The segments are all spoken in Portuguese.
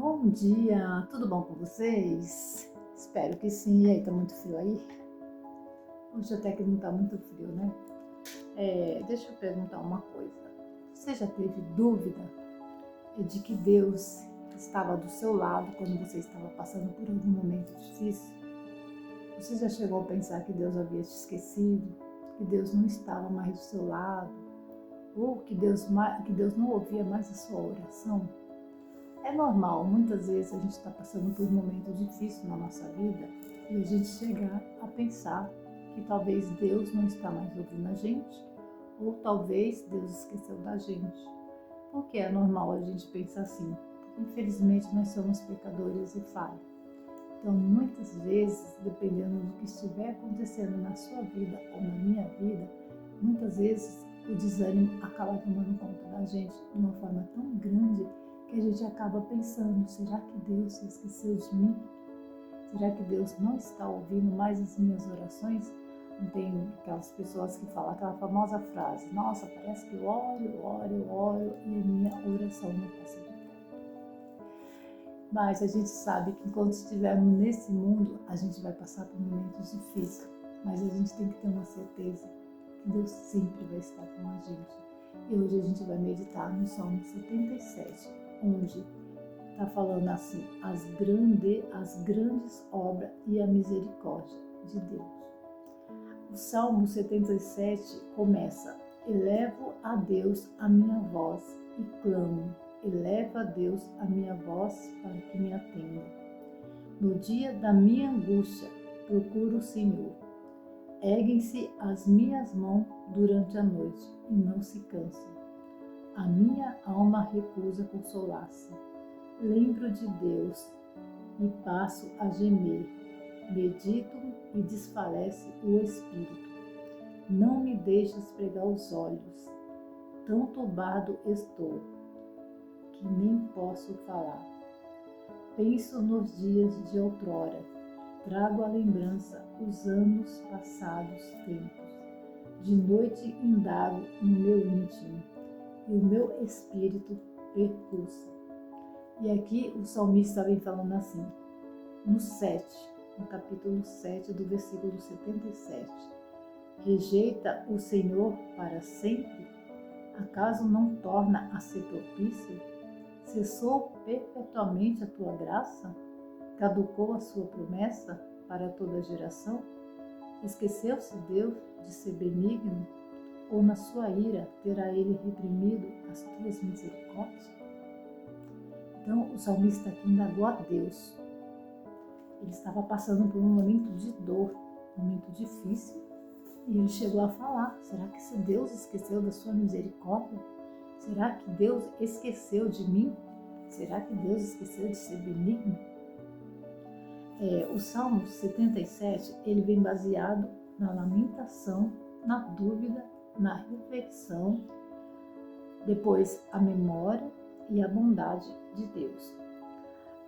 Bom dia, tudo bom com vocês? Espero que sim. E aí, tá muito frio aí? Hoje até que não tá muito frio, né? Deixa eu perguntar uma coisa. Você já teve dúvida de que Deus estava do seu lado quando você estava passando por algum momento difícil? Você já chegou a pensar que Deus havia te esquecido? Que Deus não estava mais do seu lado? Ou que Deus não ouvia mais a sua oração? É normal, muitas vezes a gente está passando por um momento difícil na nossa vida e a gente chegar a pensar que talvez Deus não está mais ouvindo a gente ou talvez Deus esqueceu da gente. Por que é normal a gente pensar assim? Infelizmente nós somos pecadores e falhos. Então muitas vezes, dependendo do que estiver acontecendo na sua vida ou na minha vida, muitas vezes o desânimo acaba tomando conta da gente de uma forma tão grande que a gente acaba pensando, será que Deus se esqueceu de mim? Será que Deus não está ouvindo mais as minhas orações? Não tem aquelas pessoas que falam aquela famosa frase, nossa, parece que eu oro e a minha oração não passa de pé. Mas a gente sabe que enquanto estivermos nesse mundo, a gente vai passar por momentos difíceis, mas a gente tem que ter uma certeza que Deus sempre vai estar com a gente. E hoje a gente vai meditar no Salmo 77, onde está falando assim, as grandes obras e a misericórdia de Deus. O Salmo 77 começa, elevo a Deus a minha voz e clamo, eleva a Deus a minha voz para que me atenda. No dia da minha angústia, procuro o Senhor. Erguem-se as minhas mãos durante a noite e não se cansam. A minha alma recusa consolar-se. Lembro de Deus e passo a gemer. Medito e desfalece o espírito. Não me deixes pregar os olhos. Tão turbado estou que nem posso falar. Penso nos dias de outrora. Trago à lembrança os anos passados tempos. De noite indago no meu íntimo e o meu espírito percursa. E aqui o salmista vem falando assim, no capítulo 7 do versículo 77. Rejeita o Senhor para sempre? Acaso não torna a ser propício? Cessou perpetuamente a tua graça? Caducou a sua promessa para toda geração? Esqueceu-se Deus de ser benigno? Ou na sua ira terá ele reprimido as tuas misericórdias? Então o salmista aqui indagou a Deus. Ele estava passando por um momento de dor, um momento difícil, e ele chegou a falar, será que se Deus esqueceu da sua misericórdia? Será que Deus esqueceu de mim? Será que Deus esqueceu de ser benigno? O Salmo 77, ele vem baseado na lamentação, na dúvida, na reflexão, depois a memória e a bondade de Deus.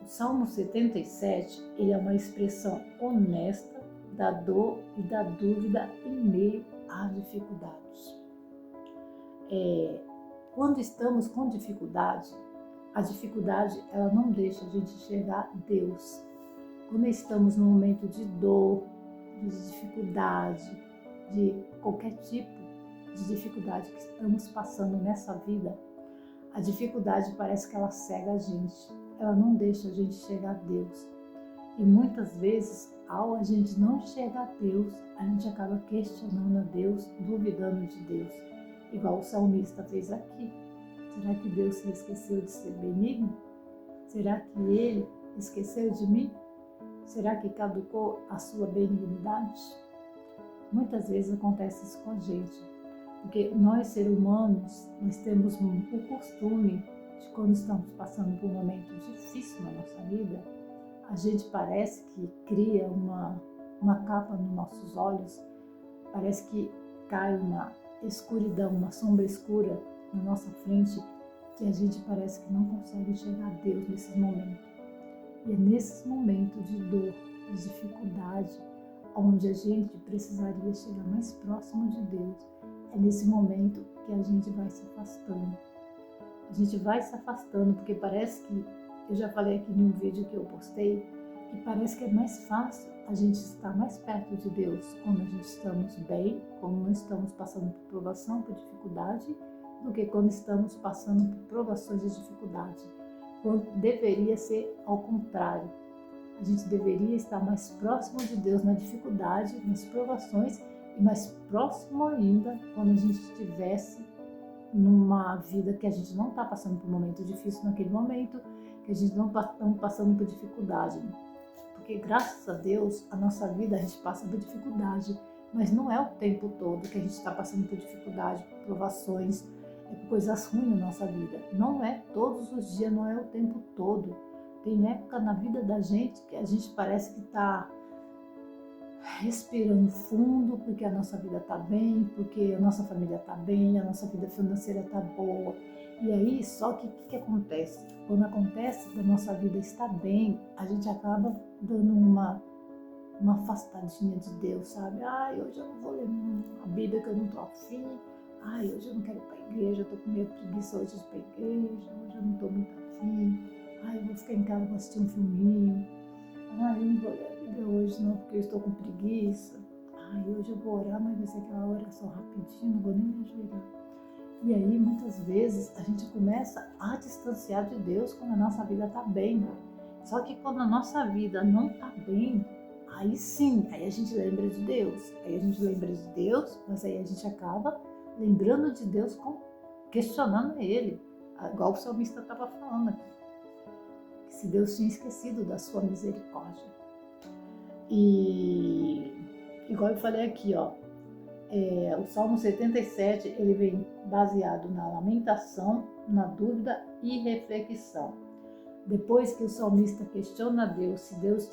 O Salmo 77, ele é uma expressão honesta da dor e da dúvida em meio às dificuldades. Quando estamos com dificuldade, a dificuldade ela não deixa a gente enxergar Deus. Quando estamos num momento de dor, de dificuldade, de qualquer tipo de dificuldade que estamos passando nessa vida, a dificuldade parece que ela cega a gente, ela não deixa a gente enxergar Deus. E muitas vezes, ao a gente não enxergar Deus, a gente acaba questionando a Deus, duvidando de Deus, igual o salmista fez aqui. Será que Deus se esqueceu de ser benigno? Será que Ele esqueceu de mim? Será que caducou a sua benignidade? Muitas vezes acontece isso com a gente, porque nós, seres humanos, nós temos o costume de quando estamos passando por um momento difícil na nossa vida, a gente parece que cria uma capa nos nossos olhos, parece que cai uma escuridão, uma sombra escura na nossa frente, que a gente parece que não consegue enxergar Deus nesses momentos. E é nesses momentos de dor, de dificuldade, onde a gente precisaria chegar mais próximo de Deus. É nesse momento que a gente vai se afastando. A gente vai se afastando porque parece que eu já falei aqui em um vídeo que eu postei, que parece que é mais fácil a gente estar mais perto de Deus quando a gente estamos bem, quando não estamos passando por provação, por dificuldade, do que quando estamos passando por provações e dificuldade. Quando deveria ser ao contrário. A gente deveria estar mais próximo de Deus na dificuldade, nas provações, e mais próximo ainda quando a gente estivesse numa vida que a gente não está passando por um momento difícil naquele momento, que a gente não está passando por dificuldade. Porque graças a Deus, a nossa vida a gente passa por dificuldade, mas não é o tempo todo que a gente está passando por dificuldade, por provações, por coisas ruins na nossa vida. Não é todos os dias, não é o tempo todo. Tem época na vida da gente que a gente parece que está respirando fundo, porque a nossa vida está bem, porque a nossa família está bem, a nossa vida financeira está boa. E aí, só que o que acontece? Quando acontece da nossa vida estar bem, a gente acaba dando uma afastadinha de Deus, sabe? Ai, hoje eu não vou ler a Bíblia que eu não tô afim. Ai, hoje eu não quero ir para a igreja, eu tô com meio preguiça hoje de ir para a igreja, hoje eu não tô muito afim. Ai, eu vou ficar em casa, vou assistir um filminho. Ai, eu não vou ler a Bíblia hoje não, porque eu estou com preguiça. Ai, hoje eu vou orar, mas vai ser aquela oração rapidinho, não vou nem me ajoelhar. E aí, muitas vezes, a gente começa a distanciar de Deus quando a nossa vida está bem. Só que quando a nossa vida não está bem, aí sim, aí a gente lembra de Deus. Aí a gente lembra de Deus, mas aí a gente acaba lembrando de Deus, questionando Ele. Igual o salmista estava falando aqui. Que se Deus tinha esquecido da sua misericórdia. E igual eu falei aqui, ó. O Salmo 77, ele vem baseado na lamentação, na dúvida e reflexão. Depois que o salmista questiona Deus, se Deus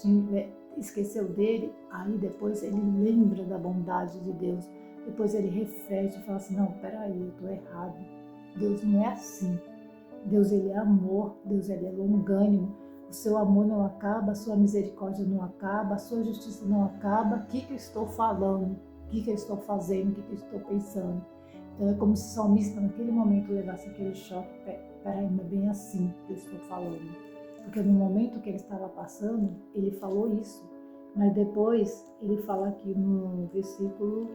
esqueceu dele, aí depois ele lembra da bondade de Deus. Depois ele reflete e fala assim, não, peraí, eu estou errado. Deus não é assim. Deus, ele é amor, Deus, ele é longânimo. O seu amor não acaba, a sua misericórdia não acaba, a sua justiça não acaba. O que eu estou falando? O que eu estou fazendo? O que eu estou pensando? Então é como se o salmista naquele momento levasse aquele choque. Peraí, não é bem assim que eu estou falando. Porque no momento que ele estava passando, ele falou isso. Mas depois ele fala aqui no versículo,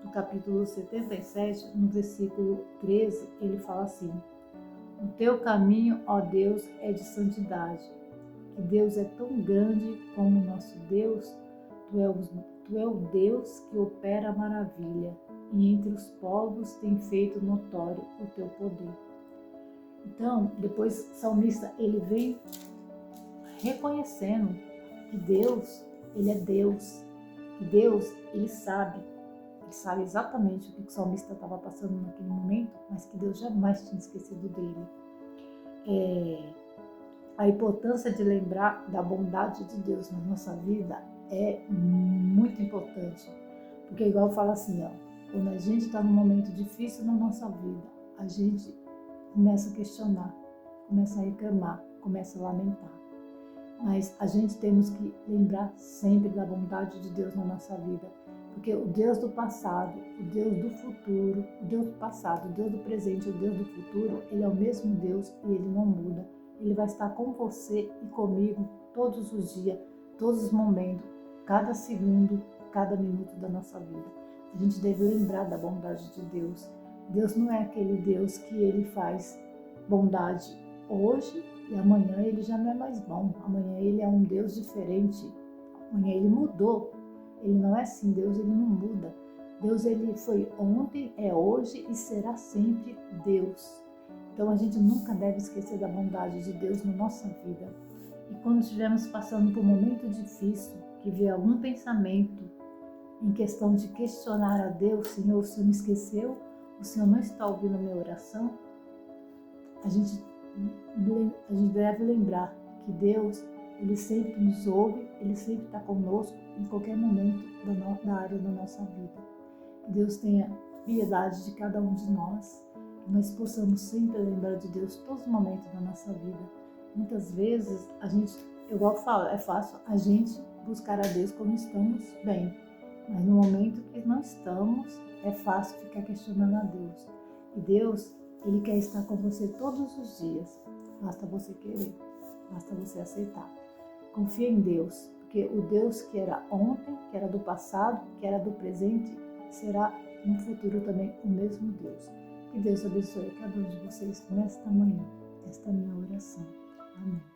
no capítulo 77, no versículo 13, ele fala assim: o teu caminho, ó Deus, é de santidade. Que Deus é tão grande como o nosso Deus. Tu é o Deus que opera a maravilha, e entre os povos tem feito notório o teu poder. Então, depois o salmista, ele vem reconhecendo que Deus, ele é Deus. Que Deus, ele sabe exatamente o que o salmista estava passando naquele momento, mas que Deus jamais tinha esquecido dele. A importância de lembrar da bondade de Deus na nossa vida é muito importante, porque igual fala assim, ó, quando a gente está num momento difícil na nossa vida, a gente começa a questionar, começa a reclamar, começa a lamentar. Mas a gente temos que lembrar sempre da bondade de Deus na nossa vida, porque o Deus do passado, o Deus do futuro, o Deus do passado, o Deus do presente, o Deus do futuro, ele é o mesmo Deus e ele não muda. Ele vai estar com você e comigo todos os dias, todos os momentos, cada segundo, cada minuto da nossa vida. A gente deve lembrar da bondade de Deus. Deus não é aquele Deus que ele faz bondade hoje e amanhã ele já não é mais bom. Amanhã ele é um Deus diferente. Amanhã ele mudou. Ele não é assim, Deus ele não muda. Deus ele foi ontem, é hoje e será sempre Deus. Então a gente nunca deve esquecer da bondade de Deus na nossa vida. E quando estivermos passando por um momento difícil, que vier algum pensamento em questão de questionar a Deus, Senhor, o Senhor me esqueceu, o Senhor não está ouvindo a minha oração, a gente deve lembrar que Deus, ele sempre nos ouve, ele sempre está conosco em qualquer momento da área da nossa vida. Que Deus tenha piedade de cada um de nós, que nós possamos sempre lembrar de Deus todos os momentos da nossa vida. Muitas vezes, igual eu falo, é fácil a gente buscar a Deus quando estamos bem, mas no momento que não estamos, é fácil ficar questionando a Deus. E Deus, ele quer estar com você todos os dias, basta você querer, você aceitar. Confia em Deus, porque o Deus que era ontem, que era do passado, que era do presente, será no futuro também o mesmo Deus. Que Deus abençoe cada um de vocês nesta manhã. Esta é a minha oração. Amém.